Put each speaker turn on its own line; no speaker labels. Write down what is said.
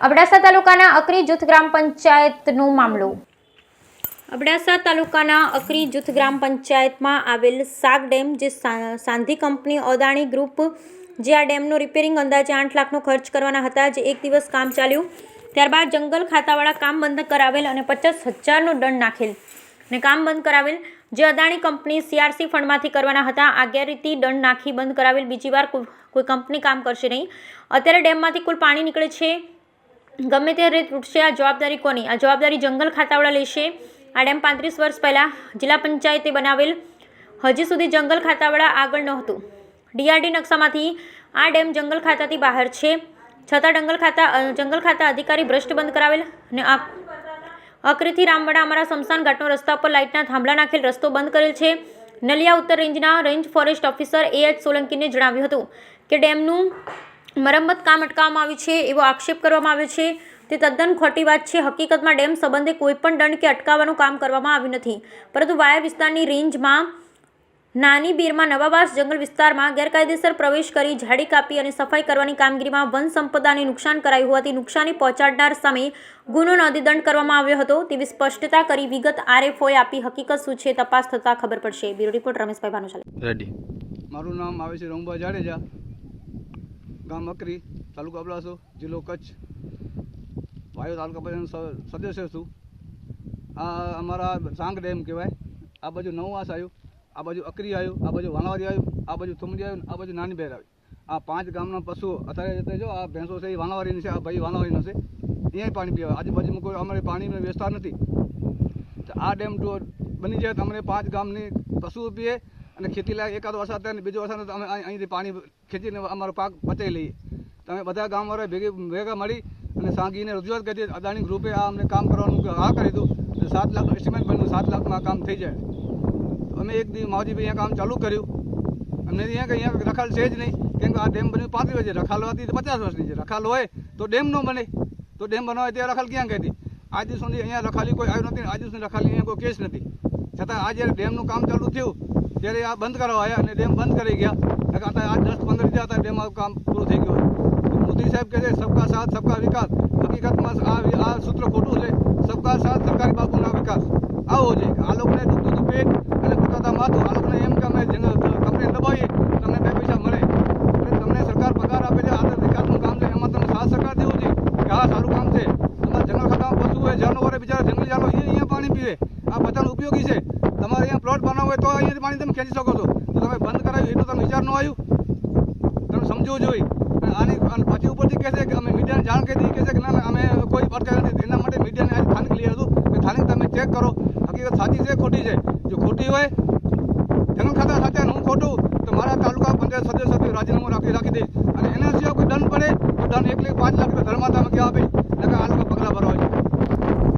અબડાસા તાલુકાના અકરી જૂથ ગ્રામ પંચાયતનો મામલો। અબડાસા તાલુકાના અકરી જૂથ ગ્રામ પંચાયતમાં આવેલ સાગ ડેમ જે સાંધી કંપની અદાણી ગ્રુપ જે આ ડેમનું રિપેરિંગ અંદાજે 8 લાખનો ખર્ચ કરવાના હતા, જે એક દિવસ કામ ચાલ્યું, ત્યારબાદ જંગલ ખાતાવાળા કામ બંધ કરાવેલ અને 50,000નો દંડ નાખેલ અને કામ બંધ કરાવેલ, જે અદાણી કંપની CRC ફંડમાંથી કરવાના હતા। આ ગેરરીતિ દંડ નાખી બંધ કરાવેલ, બીજી વાર કોઈ કંપની કામ કરશે નહીં। અત્યારે ડેમમાંથી કુલ પાણી નીકળે છે, ગમે તે રીતે તૂટશે, આ જવાબદારી કોની? આ જવાબદારી જંગલ ખાતાવાળા લેશે। આ ડેમ 35 વર્ષ પહેલાં જિલ્લા પંચાયતે બનાવેલ, હજી સુધી જંગલ ખાતાવાળા આગળ નહોતું। DRD નકશામાંથી આ ડેમ જંગલ ખાતાથી બહાર છે, છતાં જંગલ ખાતા અધિકારી ભ્રષ્ટ બંધ કરાવેલ અને અકરીથી રામવાડા અમારા સ્મશાન ઘાટનો રસ્તા પર લાઇટના થાંભલા નાખેલ રસ્તો બંધ કરેલ છે। નલિયા ઉત્તર રેન્જના રેન્જ ફોરેસ્ટ ઓફિસર AH સોલંકીને જણાવ્યું હતું કે ડેમનું મરમ્મત કામ અટકાવવામાં આવ્યું છે એવો આક્ષેપ કરવામાં આવ્યો છે, તે તદ્દન ખોટી વાત છે। હકીકતમાં ડેમ સંબંધે કોઈપણ દંડ કે અટકાવવાનું કામ કરવામાં આવ્યું નથી, પરંતુ વાયર વિસ્તારની રેન્જમાં નાની બીરમાં નવાબાસ જંગલ વિસ્તારમાં ગેરકાયદેસર પ્રવેશ કરી ઝાડી કાપી અને સફાઈ કરવાની કામગીરીમાં વન સંપદાને નુકસાન કરાયું હોવાથી નુકસાની પહોંચાડનાર સામે ગુનો નોંધી દંડ કરવામાં આવ્યો હતો તેવી સ્પષ્ટતા કરી વિગત RFOએ આપી। હકીકત શું છે તપાસ થતાં ખબર પડશે। Bureau report Rameshbhai Bhanushali.
Ready. મારું નામ આવે છે રમુભા જાડેજા, ગામ અકરી, તાલુકો અબડાસો, જિલ્લો કચ્છ, વાયુ તાલુકા પંચાયત સદસ્ય છું। આ અમારા સાંગ ડેમ કહેવાય। આ બાજુ નવવાસ આવ્યું, આ બાજુ અકરી આવ્યું, આ બાજુ વાણાવાડી આવ્યું, આ બાજુ થુમડી આવ્યું, આ બાજુ નાની બેર આવી। આ 5 ગામના પશુઓ અત્યારે જો આ ભેંસો છે એ વાણાવાડીની છે, આ ભાઈ વાણાવાડીનો છે, અહીંયા પાણી પીવા। આજુબાજુમાં કોઈ અમારે પાણીનો વિસ્તાર નથી। આ ડેમ બની જાય તો અમને 5 ગામની પશુઓ પીએ અને ખેતી લાયક એકાદ વરસાદ થાય અને બીજો વરસાદ અમે અહીંથી પાણી ખેંચીને અમારો પાક પચાવી લઈએ। તમે બધા ગામવાળાએ ભેગા મળી અને સાંગીને રજૂઆત કરી, અદાણી ગ્રુપે આ અમને કામ કરવાનું હા કરી દીધું, 7 લાખનું એસ્ટિમેટ બન્યું, 7 લાખમાં આ કામ થઈ જાય। અમે એક દિવસ માવજીભાઈ અહીંયા કામ ચાલુ કર્યું, અમને અહીંયા રખાલ છે જ નહીં, કેમ કે આ ડેમ બન્યું 35 વર્ષે, રખાલ હતી તો 50 વર્ષની છે। રખાલ હોય તો ડેમ ન બને, તો ડેમ બનાવે ત્યાં રખાલ ક્યાં કહેતી? આજ દિવસ સુધી અહીંયા રખાલી કોઈ આવ્યું નથી, આજ દિવસ સુધી રખાલી અહીંયા કોઈ કેસ નથી, છતાં આ જ્યારે ડેમનું કામ ચાલુ થયું ત્યારે આ બંધ કરવા આવ્યા અને ડેમ બંધ કરી ગયા। આ 10-15 દિવસ હતા ડેમ કામ પૂરું થઈ ગયું। મોદી સાહેબ કહે છે સબકા સાથ સબકા વિકાસ, હકીકતમાં આ સૂત્ર ખોટું છે। સબકા સાથ સરકારી બાબુના વિકાસ આવો છે। આ લોકોને દુખતું પેટ અને પોતાતા માથું, આ લોકોને એમ કે અમે કંપની દબાવીએ તમને 2 પૈસા મળે, તમને સરકાર પગાર આપે છે, આ વિકાસનું કામ છે, એમાં તમે સાથ સરકાર દેવું છે કે હા સારું કામ છે। તમારા જંગલ ખાતામાં પશુ હોય, જાનવર બિચારા જંગલી જાનવર અહીંયા પાણી પીવે, આ બધાનો ઉપયોગી છે। તમારે અહીંયા પ્લોટ બનાવવો હોય તો અહીંયાથી પાણી તમે ખેંચી શકો છો, તો તમે બંધ કરાવ્યું એટલું તમે વિચાર ન આવ્યું? તમે સમજવું જોઈએ। આની પછી ઉપરથી કહે છે કે અમે મીડિયાને જાણ કરી દીધી, કહે છે કે ના અમે કોઈ અટકાય નથી, એના માટે મીડિયાને આજે સ્થાનિક લઈ હતું કે સ્થાનિક તમે ચેક કરો હકીકત સાચી છે ખોટી છે। જો ખોટી હોય જંગલ ખાતા સાથે